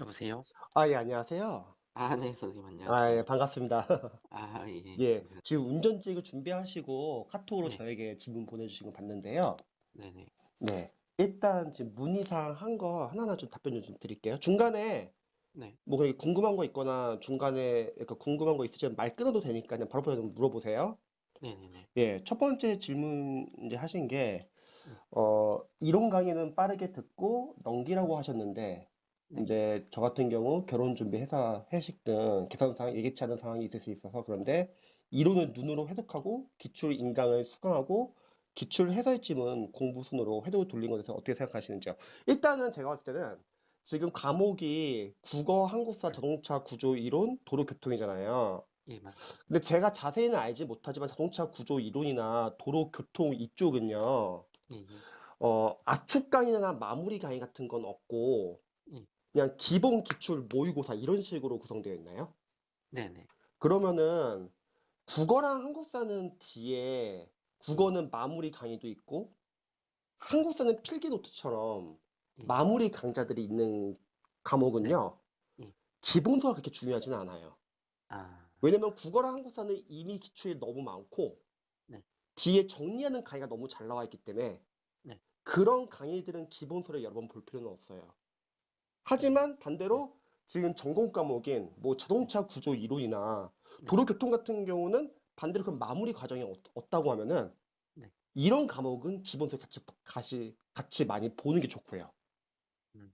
여보세요? 예, 안녕하세요. 아 네 선생님 예, 안녕하세요. 반갑습니다. 아 예. 예, 지금 반갑습니다. 운전직을 준비하시고 카톡으로 네. 저에게 질문 보내주신 거 봤는데요. 네네. 네, 일단 지금 문의사항 한 거 하나하나 좀 답변 좀 드릴게요. 중간에 네. 뭐 그렇게 궁금한 거 있거나 중간에 이렇게 궁금한 거 있으시면 말 끊어도 되니까 그냥 바로바로 좀 물어보세요. 네네네. 예, 첫 번째 질문 이제 하신 게, 네. 이론 강의는 빠르게 듣고 넘기라고 하셨는데, 네. 이제 저 같은 경우 결혼 준비, 회사 회식 등 계산상 예기치 않은 상황이 있을 수 있어서 그런데 이론을 눈으로 해독하고 기출 인강을 수강하고 기출 해설집은 공부 순으로 해독을 돌린 것에 대해서 어떻게 생각하시는지요? 일단은 제가 봤을 때는 지금 과목이 국어, 한국사, 자동차 구조 이론, 도로교통이잖아요. 예 맞습니다. 근데 제가 자세히는 알지 못하지만 자동차 구조 이론이나 도로 교통 이쪽은요, 예예. 압축 강의나 마무리 강의 같은 건 없고, 예. 그냥 기본 기출 모의고사 이런 식으로 구성되어 있나요? 네네. 그러면은 국어랑 한국사는 뒤에 예. 국어는 마무리 강의도 있고, 한국사는 필기 노트처럼 예. 마무리 강좌들이 있는 네. 과목은요, 예. 기본서가 그렇게 중요하지는 않아요. 아 왜냐면 국어랑 한국사는 이미 기출이 너무 많고, 네. 뒤에 정리하는 강의가 너무 잘 나와 있기 때문에 네. 그런 강의들은 기본서를 여러 번 볼 필요는 없어요. 음. 하지만 네. 반대로 지금 전공 과목인 뭐 네. 자동차 구조 이론이나 네. 도로교통 같은 경우는 반대로 그 마무리 과정이 없다고 하면은 네. 이런 과목은 기본서 같이 많이 보는 게 좋고요. 음.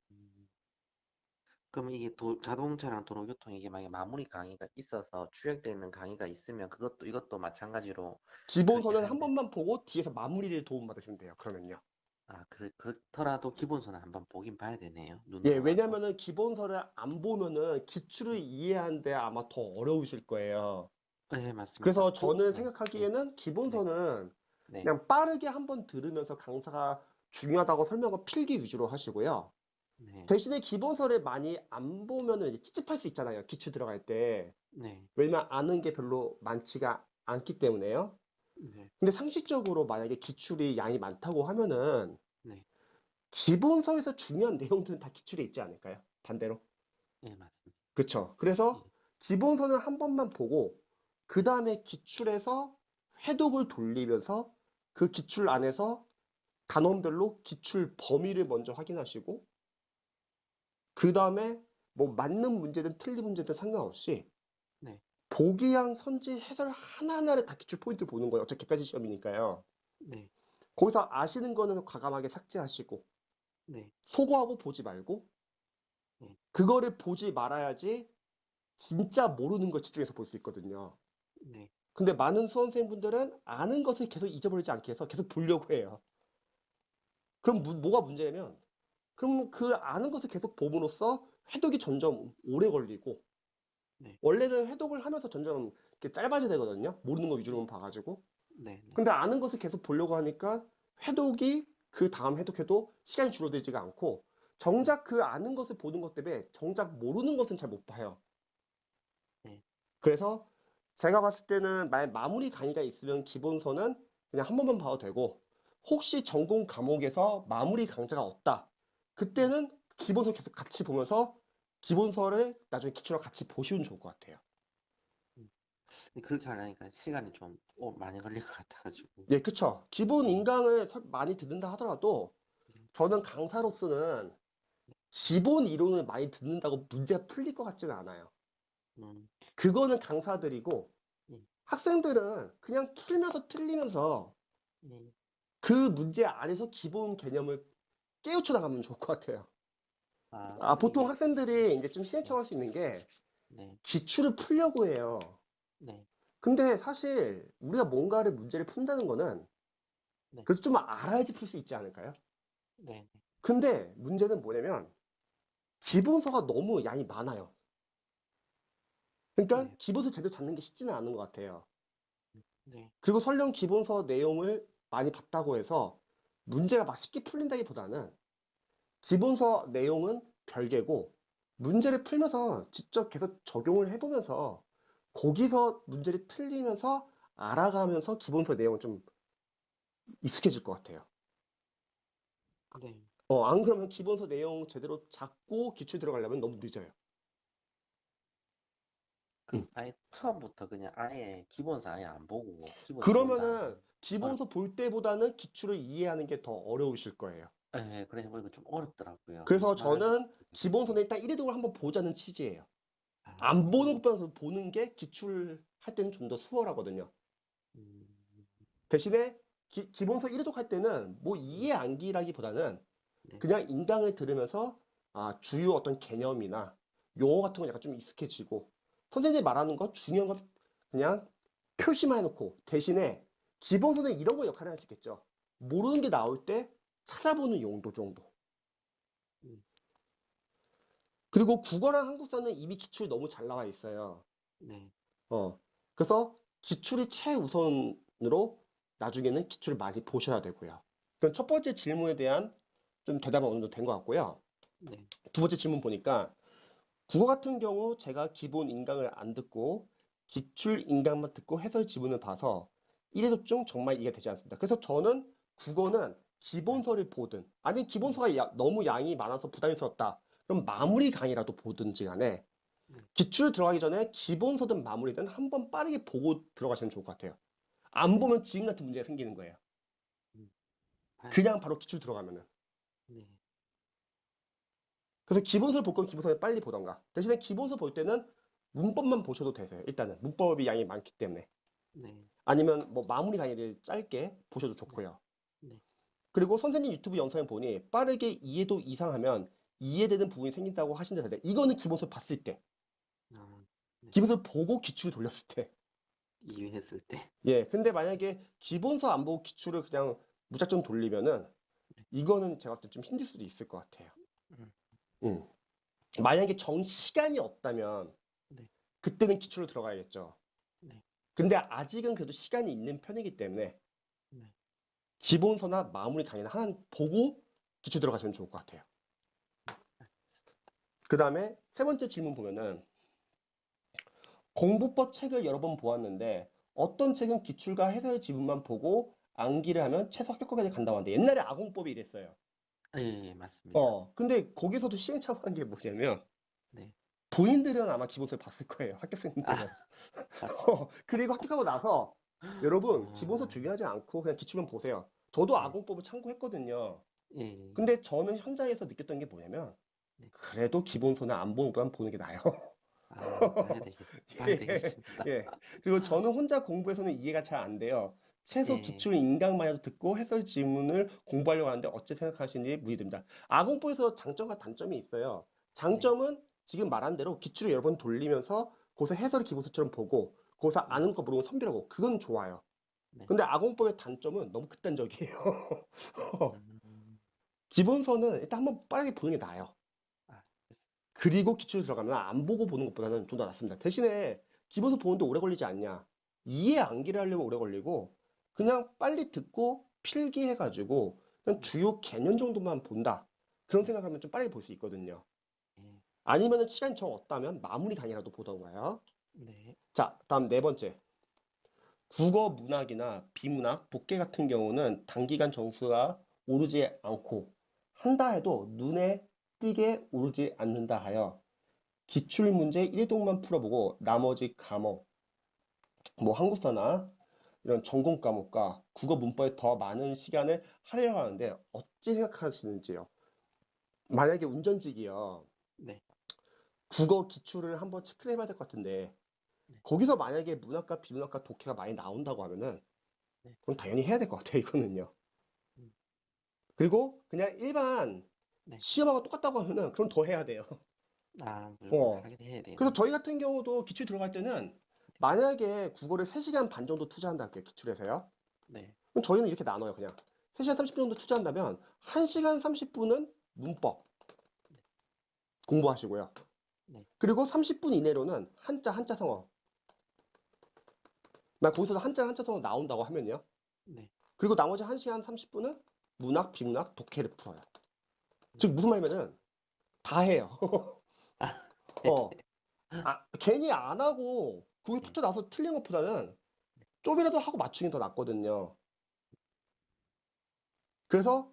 그럼 이게 도 자동차랑 도로교통 이게 만약에 마무리 강의가 있어서 추격되어 있는 강의가 있으면 그것도 이것도 마찬가지로 그렇게 기본서는 하면 한 돼. 번만 보고 뒤에서 마무리를 도움받으시면 돼요. 그러면요. 아 그렇더라도 기본서는 한번 보긴 봐야 되네요, 예, 눈으로 봐서. 왜냐면은 기본서를 안 보면은 기출을 네. 이해하는데 아마 더 어려우실 거예요. 예 맞습니다. 그래서 저는 네. 네. 생각하기에는 네. 기본서는 네. 그냥 빠르게 한번 들으면서 강사가 중요하다고 설명을 필기 위주로 하시고요. 네. 대신에 기본서를 많이 안 보면은 이제 찝찝할 수 있잖아요. 기출 들어갈 때. 네. 왜냐면 아는 게 별로 많지가 않기 때문에요. 네. 근데 상식적으로 만약에 기출이 양이 많다고 하면은 네. 기본서에서 중요한 내용들은 다 기출에 있지 않을까요? 반대로. 예 맞습니다. 그쵸. 예. 그래서 기본서는 한 번만 보고 그 다음에 기출에서 회독을 돌리면서 그 기출 안에서 단원별로 기출 범위를 먼저 확인하시고 그 다음에 뭐 맞는 문제든 틀린 문제든 상관없이 네. 보기양 선지 해설 하나하나를 다 기출 포인트 보는 거예요. 어차피 객관식 시험이니까요. 네. 거기서 아시는 거는 과감하게 삭제하시고 네. 소거하고 보지 말고 네. 그거를 보지 말아야지 진짜 모르는 걸 집중해서 볼 수 있거든요. 네. 근데 많은 수험생분들은 아는 것을 계속 잊어버리지 않게 해서 계속 보려고 해요. 그럼 뭐가 문제냐면, 그럼 그 아는 것을 계속 봄으로써 회독이 점점 오래 걸리고, 네. 원래는 회독을 하면서 점점 이렇게 짧아져야 되거든요. 모르는 거 위주로만 봐가지고. 네. 네. 근데 아는 것을 계속 보려고 하니까 회독이 그 다음 회독해도 시간이 줄어들지가 않고, 네. 정작 그 아는 것을 보는 것 때문에 정작 모르는 것은 잘 못 봐요. 네. 그래서 제가 봤을 때는 마무리 강의가 있으면 기본서는 그냥 한 번만 봐도 되고, 혹시 전공 과목에서 마무리 강좌가 없다. 네. 그때는 기본서 계속 같이 보면서 기본서를 나중에 기출과 같이 보시면 좋을 것 같아요. 음. 근데 그렇게 하려니까 시간이 좀 많이 걸릴 것 같아 가지고. 예, 그쵸. 기본 예. 인강을 많이 듣는다 하더라도 네. 저는 강사로서는 기본 이론을 많이 듣는다고 문제가 풀릴 것 같지는 않아요. 음. 그거는 강사들이고 예. 학생들은 그냥 풀면서 틀리면서 예. 그 문제 안에서 기본 개념을 깨우쳐 나가면 좋을 것 같아요. 근데 보통 이게 학생들이 이제 좀 네. 시행착오할 수 있는 게 네. 기출을 풀려고 해요. 네. 근데 사실 우리가 뭔가를 문제를 푼다는 거는 네. 그래도 좀 알아야지 풀 수 있지 않을까요? 네. 근데 문제는 뭐냐면 기본서가 너무 양이 많아요. 그러니까 네. 기본서 제대로 잡는 게 쉽지는 않은 것 같아요. 네. 그리고 설령 기본서 내용을 많이 봤다고 해서 문제가 막 쉽게 풀린다기보다는 기본서 내용은 별개고 문제를 풀면서 직접 계속 적용을 해보면서 거기서 문제를 틀리면서 알아가면서 기본서 내용은 좀 익숙해질 것 같아요. 네. 안 그러면 기본서 내용 제대로 잡고 기출 들어가려면 너무 늦어요. 음. 그럼 아예 처음부터 그냥 아예 기본서 아예 안 보고 기본서 본 그러면은 다음에 어렵 기본서 볼 때보다는 기출을 이해하는 게 더 어려우실 거예요. 예, 그래 보니까 좀 어렵더라고요. 그래서 말하는 저는 게. 기본서는 일단 1회독을 한번 보자는 취지예요. 안 아, 보는 것보다 보는 게 기출할 때는 좀 더 수월하거든요. 음, 대신에 기본서 1회독 할 때는 뭐 네, 이해 암기라기보다는 네, 그냥 인강을 들으면서 주요 어떤 개념이나 용어 같은 거 약간 좀 익숙해지고 선생님이 말하는 거 중요한 거 그냥 표시만 해놓고 대신에 기본서는 이런 거 역할을 할 수 있겠죠. 모르는 게 나올 때 찾아보는 용도 정도. 음, 그리고 국어랑 한국사는 이미 기출이 너무 잘 나와 있어요. 네, 어. 그래서 기출이 최우선으로 나중에는 기출을 많이 보셔야 되고요. 그럼 첫 번째 질문에 대한 좀 대답은 어느 정도 된 것 같고요. 네, 두 번째 질문 보니까 국어 같은 경우 제가 기본 인강을 안 듣고 기출 인강만 듣고 해설 지문을 봐서 1회독 중 정말 이해가 되지 않습니다. 그래서 저는 국어는 아, 기본서를 보든 아니 네, 기본서가 너무 양이 많아서 부담스럽다. 그럼 네, 마무리 강의라도 보든지 간에 네, 기출 들어가기 전에 기본서든 마무리든 한번 빠르게 보고 들어가시면 좋을 것 같아요. 안 네, 보면 지금 같은 문제가 생기는 거예요. 음, 아, 그냥 바로 기출 들어가면은. 네, 그래서 기본서를 볼 거면 기본서를 빨리 보던가. 대신에 기본서 볼 때는 문법만 보셔도 되세요. 일단은 문법이 양이 많기 때문에. 네, 아니면 뭐 마무리 강의를 짧게 보셔도 네, 좋고요. 네, 그리고 선생님 유튜브 영상을 보니 빠르게 이해도 이상하면 이해되는 부분이 생긴다고 하신다는데 이거는 기본서 봤을 때, 아, 네, 기본서 보고 기출을 돌렸을 때. 이해했을 때, 예, 근데 만약에 기본서 안 보고 기출을 그냥 무작정 돌리면은 네, 이거는 제가 봤을 때 좀 힘들 수도 있을 것 같아요. 음, 음. 만약에 정 시간이 없다면 네, 그때는 기출로 들어가야겠죠. 네, 근데 아직은 그래도 시간이 있는 편이기 때문에 네, 기본서나 마무리 강의는 하나 보고 기출 들어가시면 좋을 것 같아요. 그 다음에 세 번째 질문 보면은 공부법 책을 여러 번 보았는데 어떤 책은 기출과 해설 지문만 보고 암기를 하면 최소 합격까지 간다고 하는데 옛날에 아공법이 이랬어요. 예, 예, 맞습니다. 근데 거기서도 시행착오한 게 뭐냐면 네, 본인들은 아마 기본서를 봤을 거예요. 아, 학교생들은. 맞습니다. 그리고 합격하고 나서 여러분 기본서 아, 중요하지 않고 그냥 기출만 보세요. 저도 네, 아공법을 참고했거든요. 예, 근데 저는 현장에서 느꼈던 게 뭐냐면 네, 그래도 기본서는 안 보는 것보단 보는 게 나아요. 아, 봐야 예, 되겠습니다. 예. 그리고 저는 혼자 공부해서는 이해가 잘 안 돼요. 최소 예, 기출 인강만이라도 듣고 해설 지문을 공부하려고 하는데 어째 생각하시는지 문의드립니다. 아공법에서 장점과 단점이 있어요. 네, 장점은 지금 말한 대로 기출을 여러 번 돌리면서 거기서 해설을 기본서처럼 보고 거기서 네, 아는 거 모르는 거 선별하고 그건 좋아요. 네, 근데 아공법의 단점은 너무 극단적이에요. 음, 기본서는 일단 한번 빠르게 보는 게 나아요. 아, 그리고 기출 들어가면 안 보고 보는 것보다는 좀 더 낫습니다. 대신에 기본서 보는데 오래 걸리지 않냐? 이해 암기를 하려면 오래 걸리고 네, 그냥 빨리 듣고 필기해가지고 그냥 네, 주요 개념 정도만 본다. 그런 네, 생각하면 좀 빨리 볼 수 있거든요. 네, 아니면은 시간이 정 없다면 마무리 강의라도 보던가요. 네, 자, 다음 네 번째. 국어 문학이나 비문학, 독해 같은 경우는 단기간 점수가 오르지 않고 한다 해도 눈에 띄게 오르지 않는다 하여 기출문제 1회독만 풀어보고 나머지 과목, 뭐 한국사나 이런 전공 과목과 국어 문법에 더 많은 시간을 할애하려 하는데 어찌 생각하시는지요? 만약에 운전직이요. 네, 국어 기출을 한번 체크를 해봐야 될 것 같은데 네, 거기서 만약에 문학과 비문학과 독해가 많이 나온다고 하면은 네, 그럼 당연히 해야 될 것 같아요, 이거는요. 음, 그리고 그냥 일반 네, 시험하고 똑같다고 하면은 그럼 더 해야 돼요. 아, 무조건 어. 하긴 해야 그래서 되는. 저희 같은 경우도 기출 들어갈 때는 만약에 국어를 3시간 반 정도 투자한다 할게요, 기출에서요. 네, 그럼 저희는 이렇게 나눠요, 그냥. 3시간 30분 정도 투자한다면 1시간 30분은 문법 공부하시고요. 네, 그리고 30분 이내로는 한자, 한자 성어. 나 거기서 한자, 한자 성어 나온다고 하면요. 네, 그리고 나머지 1시간 30분은 문학, 비문학, 독해를 풀어요. 즉, 음, 무슨 말이냐면은 다 해요. 아, 어. 괜히 안 하고 거기 네, 붙어 나서 틀린 것보다는 좀이라도 하고 맞추는 게 더 낫거든요. 그래서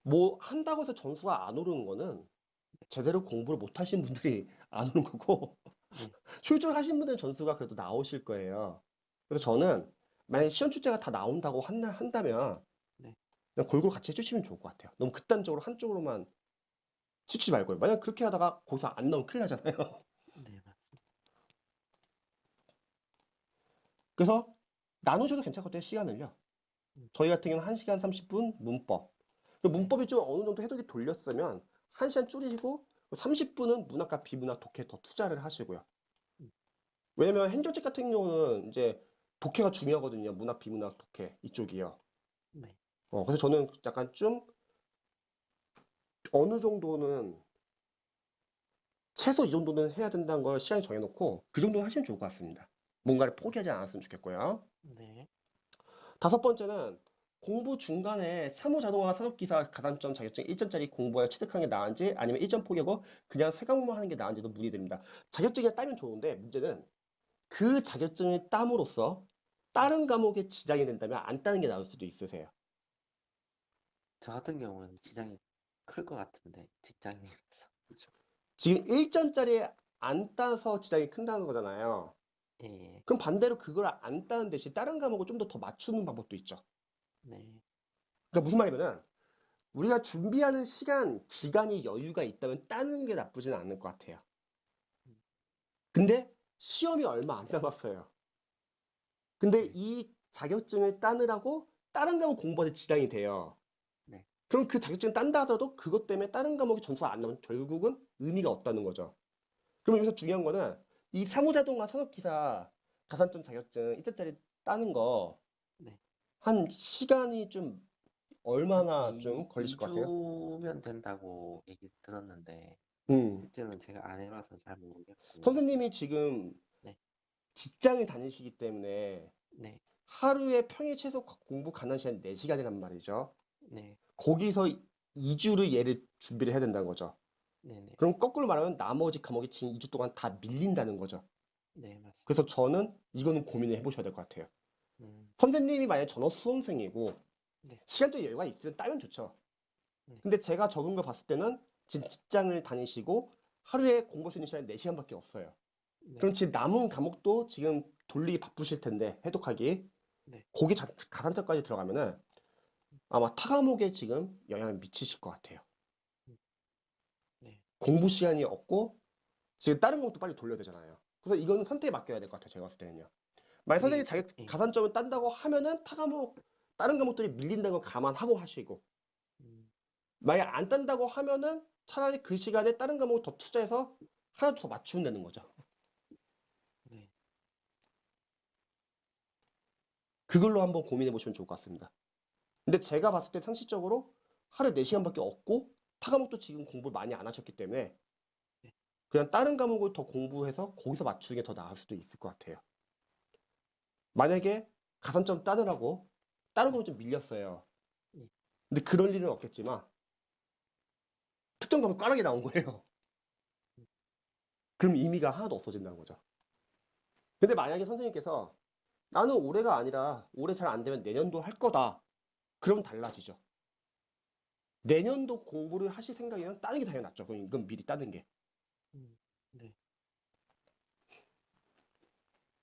뭐 한다고 해서 점수가 안 오르는 거는 제대로 공부를 못 하신 분들이 안 오는 거고 네, 효율적으로 하신 분들은 점수가 그래도 나오실 거예요. 그래서 네, 저는 만약에 시험 출제가 다 나온다고 한다면 네, 그냥 골고루 같이 해주시면 좋을 것 같아요. 너무 극단적으로 한쪽으로만 치지 말고요. 만약 그렇게 하다가 거기서 안 나오면 큰일 나잖아요. 네, 맞습니다. 그래서 나누셔도 괜찮거든요, 시간을요. 음, 저희 같은 경우는 1시간 30분 문법. 그리고 네, 문법이 좀 어느 정도 해독이 돌렸으면 1시간 줄이시고 30분은 문학과 비문학 독해 더 투자를 하시고요. 음, 왜냐면 행정책 같은 경우는 이제 독해가 중요하거든요. 문학, 비문학, 독해 이쪽이요. 네, 그래서 저는 약간 좀 어느 정도는 최소 이 정도는 해야 된다는 걸 시간에 정해놓고 그 정도는 하시면 좋을 것 같습니다. 뭔가를 포기하지 않았으면 좋겠고요. 네. 다섯 번째는 공부 중간에 사무자동화 산업기사 가산점 자격증 1점짜리 공부하여 취득하는 게 나은지 아니면 1점 포기하고 그냥 새 과목만 하는 게 나은지도 문의됩니다. 자격증이 따면 좋은데 문제는 그 자격증을 땀으로써 다른 과목에 지장이 된다면 안 따는 게 나을 수도 있으세요. 저 같은 경우는 지장이 클 것 같은데, 직장인에서. 그죠? 지금 1점짜리 안 따서 지장이 큰다는 거잖아요. 예, 예. 그럼 반대로 그걸 안 따는 대신 다른 과목을 좀 더 맞추는 방법도 있죠. 네, 그러니까 무슨 말이냐면 우리가 준비하는 기간이 여유가 있다면 따는 게 나쁘진 않을 것 같아요. 음, 근데 시험이 얼마 안 남았어요. 근데 네, 이 자격증을 따느라고 다른 과목 공부하는 지장이 돼요. 네, 그럼 그 자격증을 딴다 하더라도 그것 때문에 다른 과목이 점수가 안 나면 결국은 의미가 없다는 거죠. 그럼 여기서 중요한 거는 이 사무자동과 산업기사 가산점 자격증 1점짜리 따는 거 네. 한 시간이 좀 한 얼마나 좀 걸리실 것 같아요? 2주면 된다고 얘기 들었는데, 음. 실제로는 제가 안 해봐서 잘 모르겠고, 선생님이 지금 네, 직장에 다니시기 때문에 네, 하루에 평일 최소 공부 가능한 시간 4시간이란 말이죠. 네, 거기서 2주를 얘를 준비를 해야 된다는 거죠. 네, 네, 그럼 거꾸로 말하면 나머지 과목이 지금 2주 동안 다 밀린다는 거죠. 네, 맞습니다. 그래서 저는 이거는 고민을 해보셔야 될 것 같아요. 음, 선생님이 만약에 전업 수험생이고 네, 시간적 여유가 있으면 따면 좋죠. 네, 근데 제가 적은 거 봤을 때는 지금 직장을 다니시고 하루에 공부할 수 있는 시간이 4시간밖에 없어요. 네, 그럼 지금 남은 과목도 지금 돌리기 바쁘실 텐데 해독하기 네, 거기 가산점까지 들어가면은 아마 타 과목에 지금 영향을 미치실 것 같아요. 음, 네. 공부 시간이 없고 지금 다른 것도 빨리 돌려야 되잖아요. 그래서 이거는 선택에 맡겨야 될 것 같아요. 제가 봤을 때는요. 만약 선생님이 이게, 자기 예, 가산점을 딴다고 하면은 타 과목 다른 과목들이 밀린다는 걸 감안하고 하시고 음, 만약 안 딴다고 하면은 차라리 그 시간에 다른 과목을 더 투자해서 하나 더 맞추면 되는 거죠. 네, 그걸로 한번 고민해 보시면 좋을 것 같습니다. 근데 제가 봤을 때 상식적으로 하루에 4시간밖에 없고 타 과목도 지금 공부를 많이 안 하셨기 때문에 네, 그냥 다른 과목을 더 공부해서 거기서 맞추는 게 더 나을 수도 있을 것 같아요. 만약에 가산점 따느라고 다른 네, 과목 좀 밀렸어요. 예, 근데 그럴 일은 없겠지만 특정 과목 까락이 나온 거예요. 음, 그럼 의미가 하나도 없어진다는 거죠. 근데 만약에 선생님께서 나는 올해가 아니라 올해 잘 안 되면 내년도 할 거다. 그럼 달라지죠. 내년도 공부를 하실 생각이면 따는 게 당연히 낫죠. 그럼 이건 미리 따는 게. 네.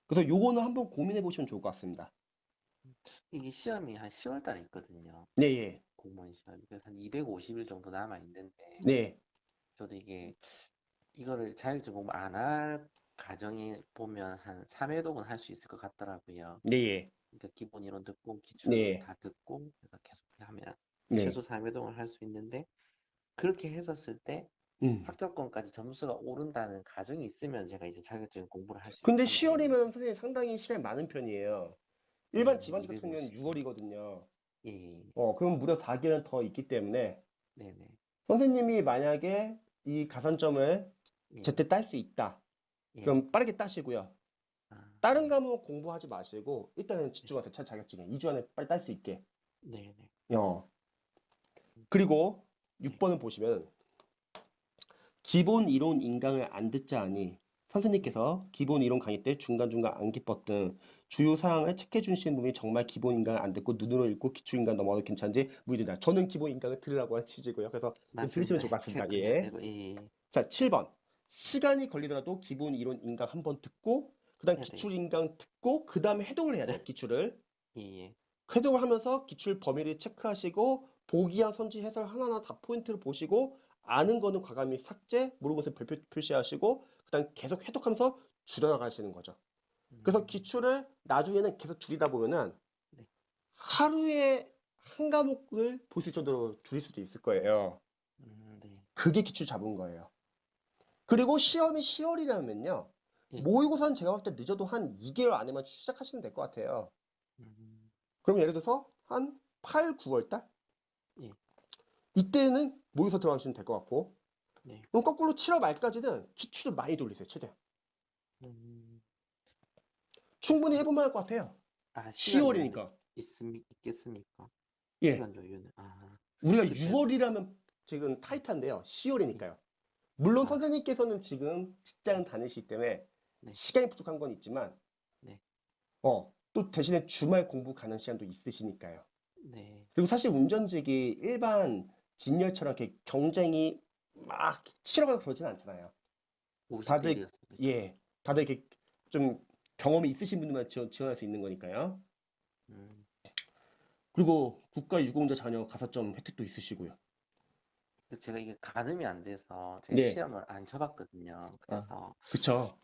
그래서 요거는 한번 고민해 보시면 좋을 것 같습니다. 이게 시험이 한 10월 달에 있거든요. 네, 예. 공무원 시험이. 그래서 한 250일 정도 남아 있는데, 네, 저도 이거를 자격증 공부 안 할 가정에 보면 한 3회독은 할 수 있을 것 같더라고요. 네, 예. 그러니까 기본 이론 듣고 기출 네, 다 듣고 그래서 계속 하면 네. 최소 3회독을 할 수 있는데, 그렇게 했었을 때 음. 합격권까지 점수가 오른다는 가정이 있으면 제가 이제 자격증 공부를 할 수 근데 있단 말이에요. 10월이면 선생님 상당히 시간이 많은 편이에요. 일반 네, 지방직 같은 경우는 250일. 6월이거든요. 예, 예. 그럼 무려 4개는 더 있기 때문에 네네. 선생님이 만약에 이 가산점을 예, 제때 딸 수 있다. 예. 그럼 빠르게 따시고요. 아, 다른 네. 과목 공부하지 마시고 일단은 네, 집중하세요. 차 자격증에 2주 안에 빨리 딸 수 있게. 네네. 어. 음, 그리고 네, 6번을 보시면 기본 이론 인강을 안 듣자 하니 선생님께서 기본 이론 강의 때 중간중간 암기 뻗등 주요 사항을 체크해 주시는 분이 정말 기본 인강을 안 듣고 눈으로 읽고 기출 인강 넘어가도 괜찮은지 무의도다. 저는 기본 인강을 들으라고 한 취지고요. 그래서 좀 들으시면 맞습니다. 좋을 것 같습니다. 체크해야 예. 되고, 예, 자, 7번. 시간이 걸리더라도 기본 이론 인강 한번 듣고 그다음 해야 돼요. 기출 인강 듣고 그다음에 해독을 해야 돼요. 기출을. 예, 예, 해독을 하면서 기출 범위를 체크하시고 보기와 선지 해설 하나하나 다 포인트를 보시고 아는 거는 과감히 삭제, 모르는 것은 별표 표시하시고 그다음 계속 해독하면서 줄여나가시는 거죠. 그래서 음, 기출을 나중에는 계속 줄이다 보면은 네, 하루에 한 과목을 보실 정도로 줄일 수도 있을 거예요. 네, 그게 기출 잡은 거예요. 그리고 시험이 10월이라면요. 예, 모의고사는 제가 봤을 때 늦어도 한 2개월 안에만 시작하시면 될 것 같아요. 음, 그럼 예를 들어서 한 8, 9월 달? 예, 이때는 모의고사 들어가시면 될 것 같고 네, 그럼 거꾸로 7월 말까지는 기출을 많이 돌리세요. 최대한. 음, 충분히 해볼만 할 것 같아요. 시간 여유는 10월이니까. 있겠습니까? 예. 시간 여유는, 우리가 그, 제, 6월이라면 지금 예, 타이트한데요. 예, 10월이니까요. 물론 아, 선생님께서는 지금 네, 직장을 다니시기 때문에 네, 시간이 부족한 건 있지만 네, 또 대신에 주말 공부 가는 시간도 있으시니까요. 네, 그리고 사실 운전직이 일반 진열처럼 이렇게 경쟁이 막 치러가고 그러진 않잖아요. 50대 다들 1이었습니다. 예, 다들 이렇게 좀 경험이 있으신 분들만 지원할 수 있는 거니까요. 음, 그리고 국가유공자 자녀 가산점 혜택도 있으시고요. 제가 이게 가늠이 안 돼서 제가 네, 시험을 안 쳐봤거든요. 아, 그래서 그쵸.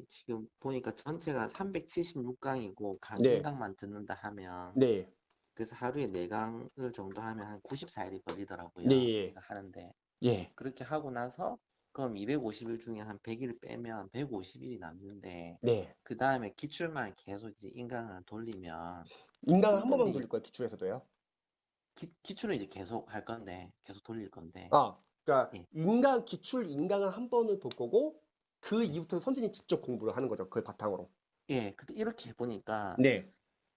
지금 보니까 전체가 376강이고 강 네, 1강만 듣는다 하면 네, 그래서 하루에 4강을 정도 하면 한 94일이 걸리더라고요. 네, 이거 하는데 예. 그렇게 하고 나서 그럼 250일 중에 한 100일 빼면 150일이 남는데 네. 그 다음에 기출만 계속 이제 인강을 돌리면 인강 한 번만 충분히 돌릴 거예요, 기출에서도요. 기출은 이제 계속 할 건데 계속 돌릴 건데 그러니까 예, 기출 인강을 한 번을 볼 거고 그 네. 이후부터 선생님이 직접 공부를 하는 거죠. 그걸 바탕으로. 예, 근데 이렇게 해보니까 네,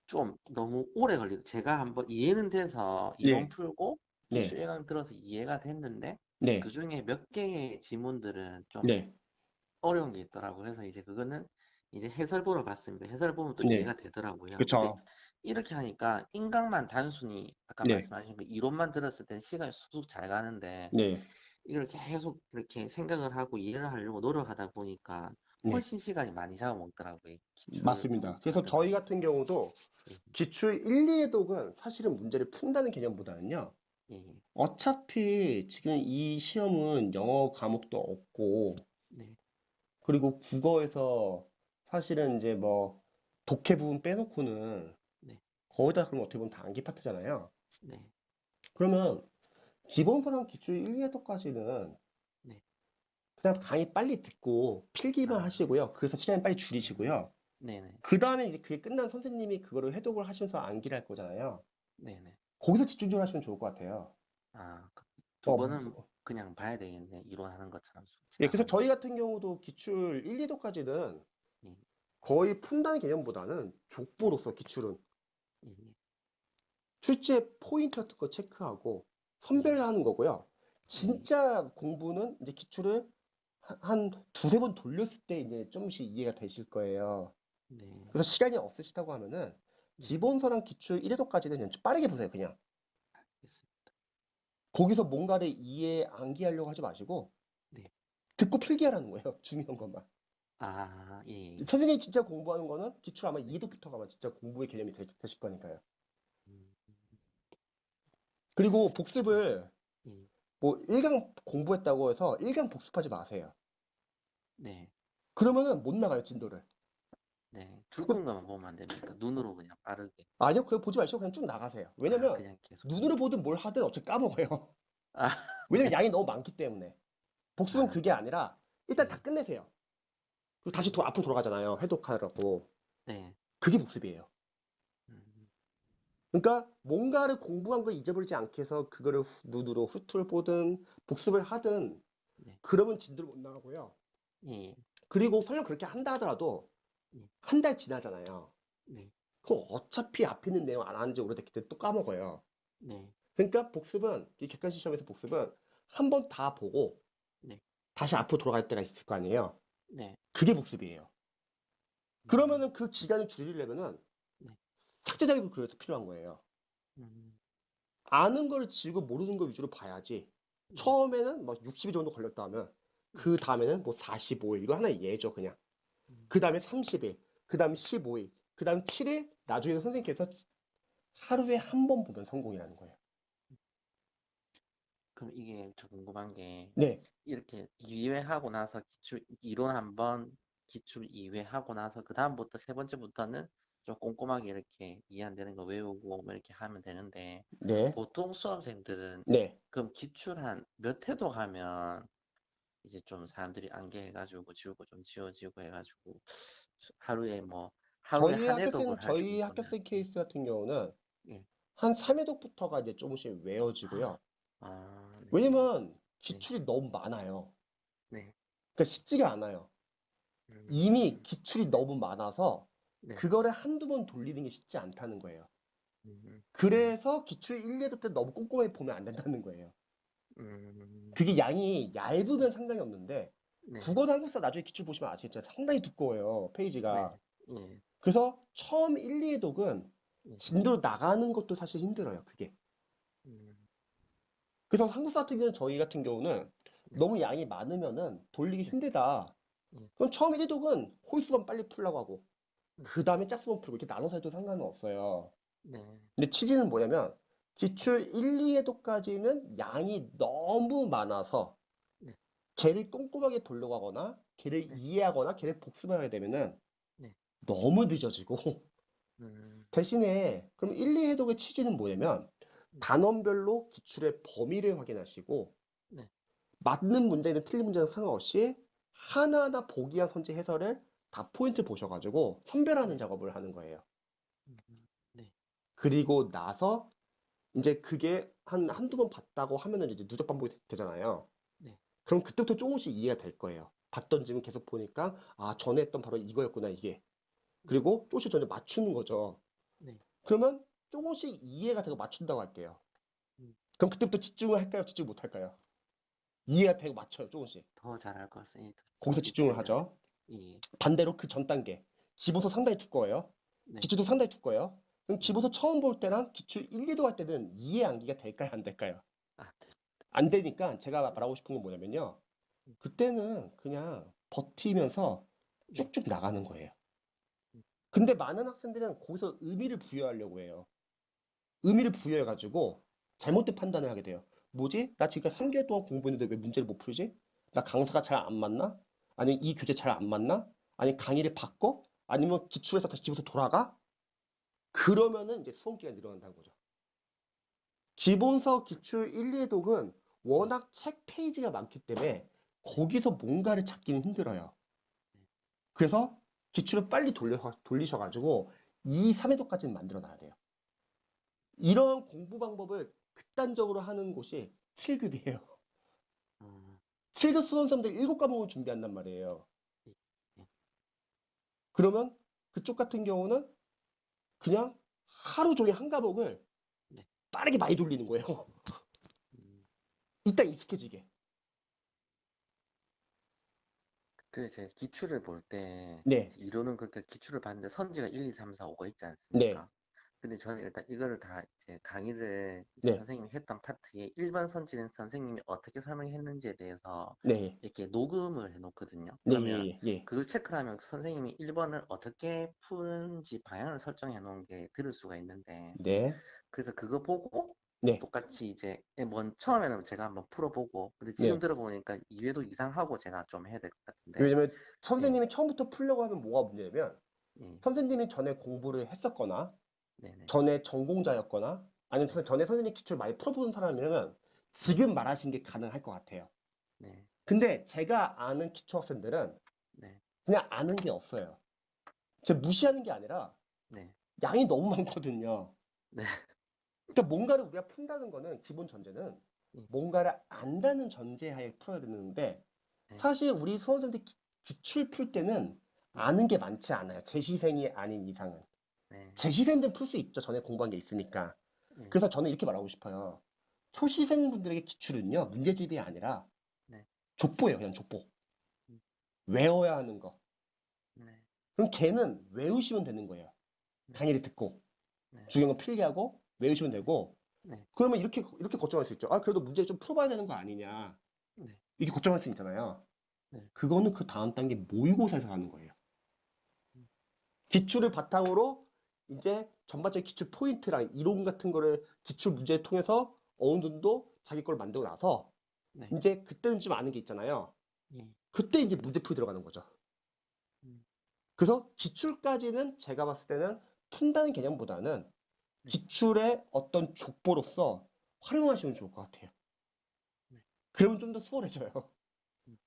좀 너무 오래 걸리다. 제가 한번 이해는 돼서 이론 네, 풀고 기출 네, 1강 들어서 이해가 됐는데 그 네, 중에 몇 개의 지문들은 좀 네, 어려운 게 있더라고요. 그래서 이제 그거는 이제 해설 보러 갔습니다. 해설 보면 또 네. 이해가 되더라고요. 근데 그쵸. 이렇게 하니까 인강만 단순히 아까 네, 말씀하신 그 이론만 들었을 때는 시간이 쑥쑥 잘 가는데 네, 이걸 계속 이렇게 생각을 하고 이해를 하려고 노력하다 보니까 네. 훨씬 시간이 많이 잡아먹더라고요. 이 기출 맞습니다. 그래서 저희 문제들은. 같은 경우도 예, 기출 1, 2회독은 사실은 문제를 푼다는 개념보다는요. 예, 예. 어차피 지금 이 시험은 영어 과목도 없고, 네, 그리고 국어에서 사실은 이제 뭐 독해 부분 빼놓고는 네, 거의 다 그럼 어떻게 보면 다 암기 파트잖아요. 네, 그러면 기본서랑 기출 1, 2회독까지는 네. 그냥 강의 빨리 듣고 필기만 아, 하시고요. 그래서 시간을 빨리 줄이시고요. 네네, 그 다음에 이제 그게 끝난 선생님이 그거를 해독을 하시면서 암기를 할 거잖아요. 네네. 거기서 집중적으로 하시면 좋을 것 같아요. 두 어, 번은 그냥 봐야 되겠네. 이론하는 것처럼 쑥 예, 그래서 지나가면서. 저희 같은 경우도 기출 1, 2도까지는 예, 거의 푼다는 개념보다는 예, 족보로서 기출은 예, 예, 출제 포인트 같은 거 체크하고 예, 선별하는 거고요. 예, 진짜 공부는 이제 기출을 한 두세 번 돌렸을 때 이제 좀씩 이해가 되실 거예요. 네, 그래서 시간이 없으시다고 하면은 네, 기본서랑 기출 1회도까지는 그냥 좀 빠르게 보세요, 그냥. 알겠습니다. 거기서 뭔가를 암기하려고 하지 마시고 네. 듣고 필기하라는 거예요. 중요한 것만. 예, 예. 선생님이 진짜 공부하는 거는 기출 아마 네. 2도부터가 아마 진짜 공부의 개념이 되실 거니까요. 음, 그리고 예, 복습을 예, 뭐 1강 공부했다고 해서 1강 복습하지 마세요. 네, 그러면은 못 나가요, 진도를. 네. 그거 죽은 것만 보면 안 됩니까? 눈으로 그냥 빠르게. 아니요, 그거 보지 마시고 그냥 쭉 나가세요. 왜냐면 그냥 계속. 눈으로 보든 뭘 하든 어차피 까먹어요. 아, 왜냐면 네. 양이 너무 많기 때문에. 복습은 아, 그게 아니라 일단 다 예, 끝내세요. 그리고 다시 예, 앞으로 돌아가잖아요. 해독하라고. 네. 그게 복습이에요. 음, 그러니까 뭔가를 공부한 걸 잊어버리지 않게 해서 그거를 눈으로 후투를 보든 복습을 하든 네, 그러면 진도를 못 나가고요. 예, 그리고 설령 그렇게 한다 하더라도 예, 한 달 지나잖아요. 네, 그럼 어차피 앞에 있는 내용 안 하는 지 오래됐기 때문에 또 까먹어요. 네, 그러니까 복습은 이 객관식 시험에서 복습은 한 번 다 보고 네, 다시 앞으로 돌아갈 때가 있을 거 아니에요. 네. 그게 복습이에요. 음, 그러면은 그 기간을 줄이려면은 네. 삭제작업이 그래서 필요한 거예요. 음, 아는 걸 지우고 모르는 걸 위주로 봐야지. 네. 처음에는 막 60일 정도 걸렸다 하면 네. 그 다음에는 뭐 45일 이거 하나의 예죠 그냥. 음, 그 다음에 30일, 그 다음에 15일, 그 다음 7일 나중에 선생님께서 하루에 한 번 보면 성공이라는 거예요. 그럼 이게 저 궁금한 게 네, 이렇게 2회 하고 나서 기출 이론 한번 기출 2회 하고 나서 그 다음부터 세 번째부터는 좀 꼼꼼하게 이렇게 이해 안 되는 거 외우고 뭐 이렇게 하면 되는데 네, 보통 수험생들은 네. 그럼 기출 한 몇 회도 하면 이제 좀 사람들이 안개해가지고 지우고 좀 지워지고 해가지고 하루에 뭐 하루에 저희 한 학교생 회독을 할 저희 정도면 학교생 케이스 같은 경우는 예. 한 3회독부터가 이제 조금씩 외워지고요. 아, 네네. 왜냐면 네. 기출이 너무 많아요. 네. 그러니까 쉽지가 않아요. 이미 음, 기출이 네. 너무 많아서 네. 그거를 한두 번 돌리는 게 쉽지 않다는 거예요. 네. 그래서 기출 1, 2회독 때 너무 꼼꼼하게 보면 안 된다는 거예요. 음, 그게 양이 얇으면 상관이 없는데 네. 국어나 한국사 나중에 기출 보시면 아시겠지만 상당히 두꺼워요. 네. 페이지가. 예. 그래서 처음 1, 2회독은 예. 진도로 나가는 것도 사실 힘들어요. 그게. 음, 그래서 한국사 같은 경우는 저희 같은 경우는 네. 너무 양이 많으면은 돌리기 네. 힘들다. 예. 그럼 처음 1회독은 홀수만 빨리 풀라고 하고 음, 그 다음에 짝수만 풀고 이렇게 나눠서 해도 상관은 없어요. 네. 근데 취지는 뭐냐면 기출 1, 2회독까지는 양이 너무 많아서 네. 걔를 꼼꼼하게 보려고 하거나 걔를 네. 이해하거나 걔를 복습해야 되면은 네. 너무 늦어지고 음, 대신에 그럼 1, 2회독의 취지는 뭐냐면 네. 단원별로 기출의 범위를 확인하시고 네. 맞는 문제는 틀린 문제는 상관없이 하나하나 보기와 선지 해설을 다 포인트 보셔가지고 선별하는 네. 작업을 하는 거예요. 네. 그리고 나서 이제 그게 한두 번 봤다고 하면은 이제 누적 반복이 되잖아요. 네. 그럼 그때부터 조금씩 이해가 될 거예요. 봤던 지금 계속 보니까 아 전에 했던 바로 이거였구나 이게. 그리고 조금씩 점점 맞추는 거죠. 네. 그러면 조금씩 이해가 되고 맞춘다고 할게요. 음, 그럼 그때부터 집중을 할까요? 집중 못 할까요? 이해가 되고 맞춰요, 조금씩. 더 잘할 것 같습니다. 거기서 집중을 집중을. 하죠. 예. 반대로 그 전 단계. 기본서 상당히 두꺼워요. 네. 기출도 상당히 두꺼워요. 그럼 네. 기본서 처음 볼 때랑 기출 1, 2도 할 때는 이해 암기가 될까요? 안 될까요? 아, 네. 안 되니까 제가 네. 말하고 싶은 건 뭐냐면요. 음, 그때는 그냥 버티면서 네. 쭉쭉 나가는 거예요. 음, 근데 많은 학생들은 거기서 의미를 부여하려고 해요. 의미를 부여해가지고 잘못된 판단을 하게 돼요. 뭐지? 나 지금 3개월 동안 공부했는데 왜 문제를 못 풀지? 나 강사가 잘 안 맞나? 아니면 이 교재 잘 안 맞나? 아니 강의를 바꿔? 아니면 기출해서 다시 집에서 돌아가? 그러면은 이제 수험 기간이 늘어난다는 거죠. 기본서 기출 1, 2회독은 네. 워낙 책 페이지가 많기 때문에 거기서 뭔가를 찾기는 힘들어요. 네. 그래서 기출을 빨리 돌리셔가지고 2, 3회독까지는 만들어 놔야 돼요. 이런 공부 방법을 극단적으로 하는 곳이 7급이에요. 어, 7급 수험생들 7과목을 준비한단 말이에요. 예. 예. 그러면 그쪽 같은 경우는 그냥 하루 종일 한 과목을 네. 빠르게 많이 돌리는 거예요. 음, 일단 익숙해지게. 그 제가 기출을 볼 때 네, 이론은 그렇게 기출을 봤는데 선지가 1, 2, 3, 4, 5가 있지 네, 않습니까? 근데 저는 일단 이거를 다 이제 강의를 이제 네, 선생님이 했던 파트에 1번 선지는 선생님이 어떻게 설명했는지에 대해서 네, 이렇게 녹음을 해놓거든요. 네, 그러면 예, 예, 예. 그걸 체크를 하면 선생님이 1번을 어떻게 푸는지 방향을 설정해 놓은 게 들을 수가 있는데 네, 그래서 그거 보고 네, 똑같이 이제 처음에는 제가 한번 풀어보고 근데 지금 네. 들어보니까 2회도 이상하고 제가 좀 해야 될 것 같은데 왜냐면 예, 선생님이 처음부터 풀려고 하면 뭐가 문제냐면 예, 선생님이 전에 공부를 했었거나 네네, 전에 전공자였거나 아니면 네, 전에 선생님 기출 많이 풀어본 사람이라면 네, 지금 말하신 게 가능할 것 같아요. 네, 근데 제가 아는 기초 학생들은 네, 그냥 아는 게 없어요. 제가 무시하는 게 아니라 네, 양이 너무 많거든요. 네, 그러니까 뭔가를 우리가 푼다는 거는 기본 전제는 예, 뭔가를 안다는 전제하에 풀어야 되는데 네, 사실 우리 수험생들 기출 풀 때는 네, 아는 게 많지 않아요. 재시생이 아닌 이상은. 네, 재시생들은 풀 수 있죠. 전에 공부한 게 있으니까. 네, 그래서 저는 이렇게 말하고 싶어요. 초시생분들에게 기출은요, 문제집이 아니라 네, 족보예요. 그냥 족보. 음, 외워야 하는 거. 네. 그럼 걔는 외우시면 되는 거예요. 네. 강의를 듣고. 네. 중요한 거 필기하고 외우시면 되고. 네. 그러면 이렇게 걱정할 수 있죠. 아, 그래도 문제를 좀 풀어봐야 되는 거 아니냐. 네. 이렇게 걱정할 수 있잖아요. 네. 그거는 그 다음 단계 모의고사에서 하는 거예요. 음. 기출을 바탕으로 이제 전반적인 기출 포인트랑 이론 같은 거를 기출 문제를 통해서 어느 정도 자기 걸 만들고 나서 네. 이제 그때는 좀 아는 게 있잖아요. 예. 그때 이제 문제풀이 들어가는 거죠. 음. 그래서 기출까지는 제가 봤을 때는 푼다는 개념보다는 네. 기출의 어떤 족보로서 활용하시면 좋을 것 같아요. 네. 그러면 좀 더 수월해져요. 음.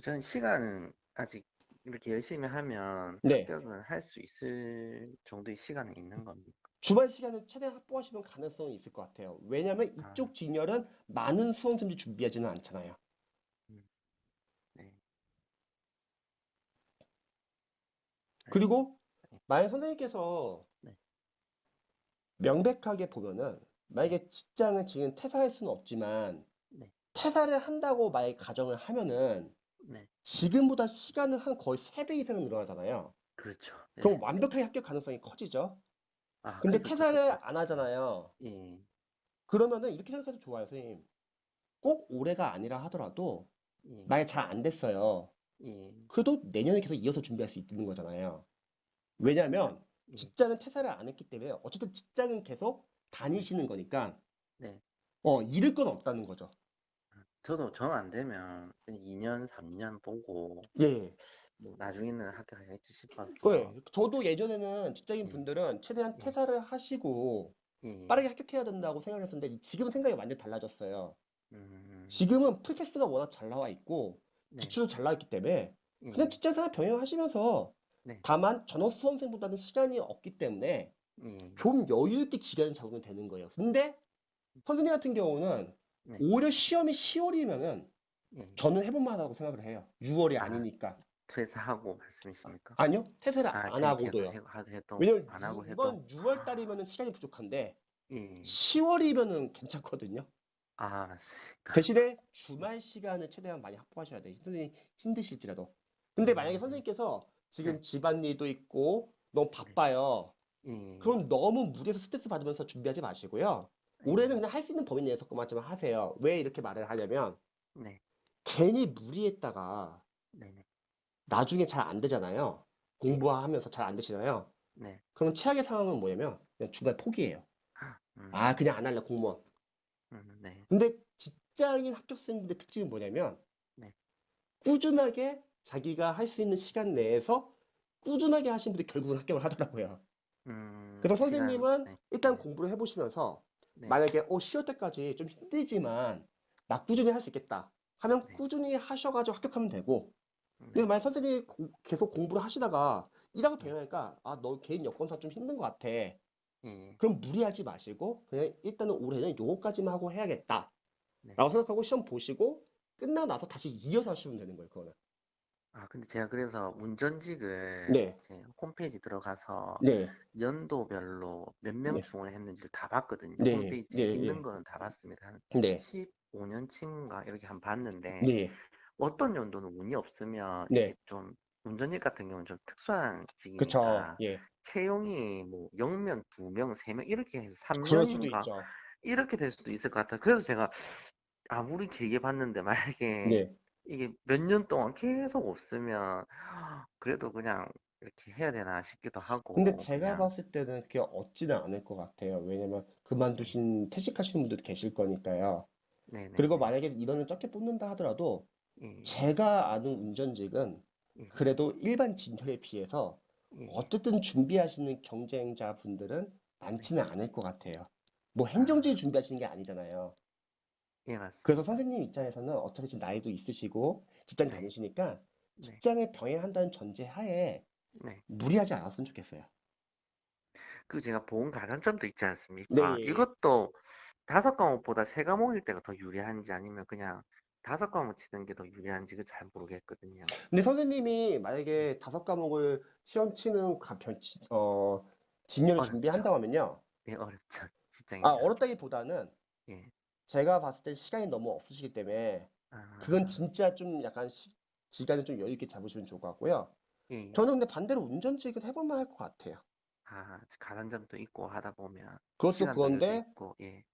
저는 시간은 아직 이렇게 열심히 하면 네. 합격은 할 수 있을 정도의 시간은 있는 겁니까? 주말 시간을 최대한 확보하시면 가능성이 있을 것 같아요. 왜냐하면 아, 이쪽 직렬은 많은 수험생들이 준비하지는 않잖아요. 음. 네. 알겠습니다. 그리고 네. 만약 선생님께서 네. 명백하게 보면은 네. 만약에 직장을 지금 퇴사할 수는 없지만 네. 퇴사를 한다고 만약에 가정을 하면은 네. 지금보다 시간은 한 거의 3배 이상은 늘어나잖아요. 그렇죠. 네. 그럼 완벽하게 합격 가능성이 커지죠. 아, 근데 그래서 퇴사를 좋겠다. 안 하잖아요. 예. 그러면은 이렇게 생각해도 좋아요, 선생님. 꼭 올해가 아니라 하더라도 예. 만약 잘 안 됐어요. 예. 그래도 내년에 계속 이어서 준비할 수 있는 거잖아요. 맞습니다. 왜냐하면 예. 직장은 퇴사를 안 했기 때문에 어쨌든 직장은 계속 네. 다니시는 거니까 네. 잃을 건 없다는 거죠. 저도 정 안 되면 2년, 3년 보고 예. 뭐 나중에는 합격하겠지 예. 싶어서 저도 예전에는 직장인 예. 분들은 최대한 예. 퇴사를 하시고 예. 빠르게 합격해야 된다고 생각을 했었는데 지금은 생각이 완전히 달라졌어요. 음. 지금은 풀패스가 워낙 잘 나와 있고 네. 기출도 잘 나와 있기 때문에 그냥 예. 직장생활 병행하시면서 네. 다만 전업 수험생보다는 시간이 없기 때문에 예. 좀 여유 있게 기간을 잡으면 되는 거예요. 근데 선생님 같은 경우는 네. 오히려 시험이 10월이면은 예. 저는 해볼 만하다고 생각을 해요. 6월이 아, 아니니까. 퇴사하고 말씀이십니까? 아니요, 퇴사를 아, 안 그냥 계속 하고도요. 해도 왜냐면 안 하고 해도 이번 6월 달이면은 시간이 부족한데 예. 10월이면은 괜찮거든요. 아, 맞습니까? 대신에 주말 시간을 최대한 많이 확보하셔야 돼요. 선생님 힘드실지라도. 근데 만약에 음. 선생님께서 네. 지금 집안일도 있고 너무 네. 바빠요. 예. 그럼 너무 무리해서 스트레스 받으면서 준비하지 마시고요. 올해는 예. 그냥 할 수 있는 범위 내에서 그만 좀 하세요. 왜 이렇게 말을 하냐면 네. 괜히 무리했다가 네네. 나중에 잘 안 되잖아요. 예. 공부하면서 잘 안 되시잖아요. 네. 그럼 최악의 상황은 뭐냐면 그냥 중간에 포기해요. 아, 음. 그냥 안 할래, 공무원. 네. 근데 직장인 합격생들의 특징은 뭐냐면 네. 꾸준하게 자기가 할 수 있는 시간 내에서 꾸준하게 하신 분들이 결국은 합격을 하더라고요. 그래서 시간, 선생님은 네. 일단 네. 공부를 해보시면서 네. 만약에 10월 때까지 좀 힘들지만 나 꾸준히 할 수 있겠다 하면 네. 꾸준히 하셔가지고 합격하면 되고 근데 네. 만약 선생님이 계속 공부를 하시다가 일하고 네. 병행하니까 아, 너 개인 여건상 좀 힘든 것 같아. 예. 그럼 무리하지 마시고 그냥 일단은 올해는 요거까지만 하고 해야겠다 네. 라고 생각하고 시험 보시고 끝나고 나서 다시 이어서 하시면 되는 거예요, 그거는. 아, 근데 제가 그래서 운전직을 네, 제 홈페이지 들어가서 네, 연도별로 몇 명 네, 지원을 했는지를 다 봤거든요. 네, 홈페이지에 네, 있는 네, 거는 다 봤습니다. 한 네, 15년치인가 이렇게 한 봤는데 네, 어떤 연도는 운이 없으면 이게 네, 좀 운전직 같은 경우는 좀 특수한 그쵸, 직이니까 예. 채용이 뭐 0명, 2명, 3명 이렇게 해서 그럴 수도 3년인가 있죠. 이렇게 될 수도 있을 것 같아요. 그래서 제가 아무리 길게 봤는데 만약에 네. 이게 몇 년 동안 계속 없으면 그래도 그냥 이렇게 해야 되나 싶기도 근데 하고 제가 그냥 봤을 때는 그게 없지는 않을 것 같아요. 왜냐면 네. 퇴직하시는 분들도 계실 거니까요. 그리고 네네네. 만약에 인원을 적게 뽑는다 하더라도 예. 제가 아는 운전직은 예. 그래도 일반 진열에 비해서 예. 어쨌든 준비하시는 경쟁자 분들은 네. 많지는 않을 것 같아요. 뭐 행정직 아, 준비하시는 게 아니잖아요. 예, 그래서 맞습니다. 선생님 입장에서는 어차피 지금 나이도 있으시고 직장 네. 다니시니까 네. 직장을 병행한다는 전제 하에 네. 무리하지 않았으면 좋겠어요. 그 제가 본 가산점도 있지 네, 않습니까? 예, 예. 이것도 5과목보다 3과목일 때가 더 유리한지 아니면 그냥 5과목 치는 게 더 유리한지 그 잘 모르겠거든요. 근데 선생님이 네. 만약에 5과목을 시험 치는 진열을 어렵죠. 준비한다고 하면요. 예, 어렵죠. 아, 직장인이라. 어렵다기보다는 예. 제가 봤을 때 시간이 너무 없으시기 때문에 그건 아, 진짜 좀 약간 기간을 좀 여유 있게 잡으시면 좋을 것 같고요. 예. 저는 근데 반대로 운전직은 해볼만 할 것 같아요. 아, 가산점도 있고 하다 보면 그것도 시간도 여유 그건데 있고, 예.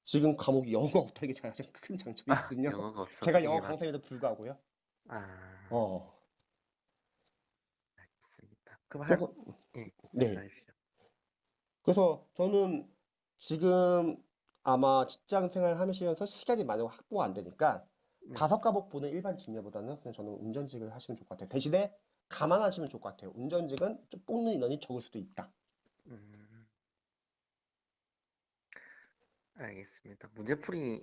지금 과목이 영어가 없다는 게 가장 큰 아, 장점이거든요. 영어가 없어서, 제가 영어 예, 맞, 강사임에도 불구하고요. 아, 어, 알겠습니다. 그럼 그래서 예, 네. 말씀해 주시죠. 그래서 저는 지금 아마 직장 생활 하시면서 시간이 많이 확보가 안 되니까 네. 5과목 보는 일반 직렬보다는 그냥 저는 운전직을 하시면 좋을 것 같아요. 대신에 감안하시면 좋을 것 같아요. 운전직은 좀 뽑는 인원이 적을 수도 있다. 음, 알겠습니다.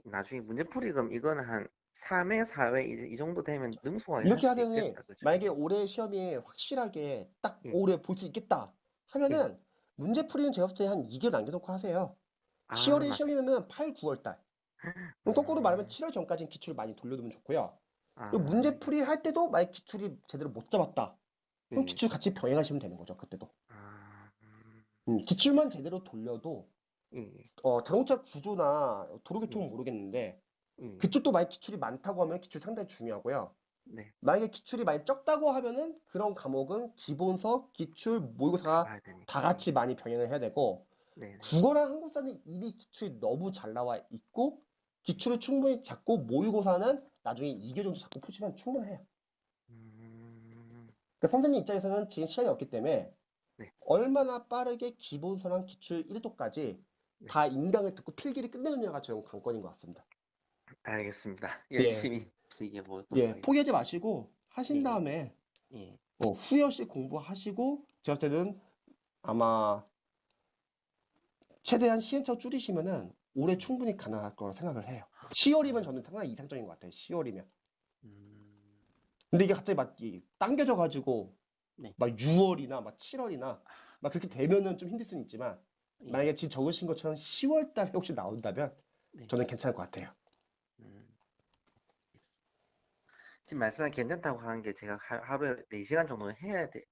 나중에 문제풀이 그럼 이거는 한 3회, 4회 이 정도 되면 능수화할 이렇게 수도 하더니 있겠다. 그죠? 만약에 올해 시험이 확실하게 딱 예, 올해 볼 수 있겠다 예. 하면은 문제풀이는 제가 봤을 때 한 2개월 남겨놓고 하세요. 아, 10월에 시험이면 8, 9월 달. 그럼 거꾸로 말하면 음, 7월 전까지는 기출을 많이 돌려두면 좋고요. 그리고 아, 문제풀이 할 때도 만약 기출이 제대로 못 잡았다. 그럼 예. 기출 같이 병행하시면 되는 거죠, 그때도. 아, 기출만 제대로 돌려도, 예, 자동차 구조나 도로교통은 예, 모르겠는데, 예. 그쪽도 만약 기출이 많다고 하면 기출 상당히 중요하고요. 네. 만약에 기출이 많이 적다고 하면은 그런 과목은 기본서, 기출, 다 모의고사가 봐야 다 되니까. 예. 같이 많이 병행을 해야 되고, 네네. 국어랑 한국사는 이미 기출이 너무 잘 나와 있고, 기출을 충분히 잡고, 모의고사는 나중에 2개 정도 잡고 푸시면 충분해요. 음, 그러니까 선생님 입장에서는 지금 시간이 없기 때문에 네, 얼마나 빠르게 기본서랑 기출 1도까지 네. 다 인강을 듣고 필기를 끝내느냐가 제 관건인 것 같습니다. 알겠습니다. 예, 열심히 즐겨 보도록 예, 하겠습니다. 포기하지 마시고 하신 예, 다음에 예. 후회 없이 공부하시고 제가 볼 때는 아마 최대한 시행착오 줄이시면은 올해 예. 충분히 가능할 거라 생각을 해요. 10월이면 아, 저는 상당히 이상적인 것 같아요. 10월이면. 음, 근데 이게 갑자기 막 당겨져 가지고 네. 막 6월이나 막 7월이나 막 그렇게 되면은 좀 힘들 수는 있지만 예, 만약에 지금 적으신 것처럼 10월 달에 혹시 나온다면 네. 저는 괜찮을 것 같아요. 음. 지금 말씀한 괜찮다고 하는 게 제가 하루에 4시간 정도는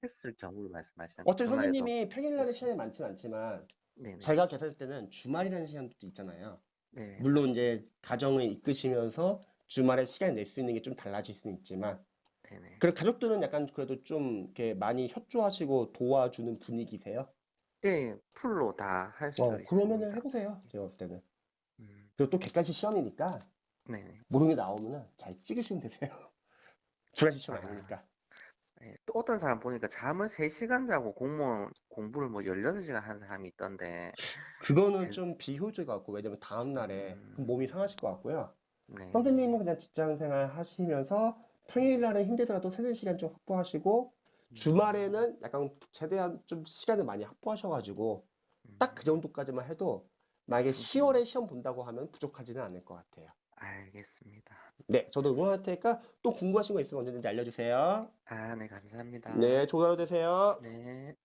했을 경우를 말씀하시는 거. 어차피 주말에도 선생님이 평일날에 열심히. 시간이 많지는 않지만 네네. 제가 계산할 때는 주말이라는 시간도 있잖아요. 네, 물론 맞습니다. 이제 가정을 이끄시면서 주말에 시간을 낼 수 있는 게 좀 달라질 수는 있지만 네네. 그리고 가족들은 약간 그래도 좀 이렇게 많이 협조하시고 도와주는 분위기세요? 예, 풀로 다 할 수 그러면은 있습니다. 해보세요. 제가 봤을 때는. 음, 그리고 또 객관식 시험이니까 네네. 모르는 게 나오면은 잘 찍으시면 되세요. 주관식 시험 아, 아니니까. 예. 또 어떤 사람 보니까 잠을 3시간 자고 공무원 공부를 뭐 16시간 하는 사람이 있던데, 그거는 제, 좀 비효율적 같고 왜냐면 다음날에 몸이 음, 상하실 것 같고요. 선생님은 네네. 그냥 직장 생활 하시면서 네. 평일날은 힘들더라도 3-4시간 좀 확보하시고 음, 주말에는 약간 최대한 좀 시간을 많이 확보하셔가지고 딱 그 음, 정도까지만 해도 만약에 충분히 10월에 시험 본다고 하면 부족하지는 않을 것 같아요. 알겠습니다. 네, 저도 응원할 테니까 또 궁금하신 거 있으면 언제든지 알려주세요. 아, 네, 감사합니다. 네, 좋은 하루 되세요. 네.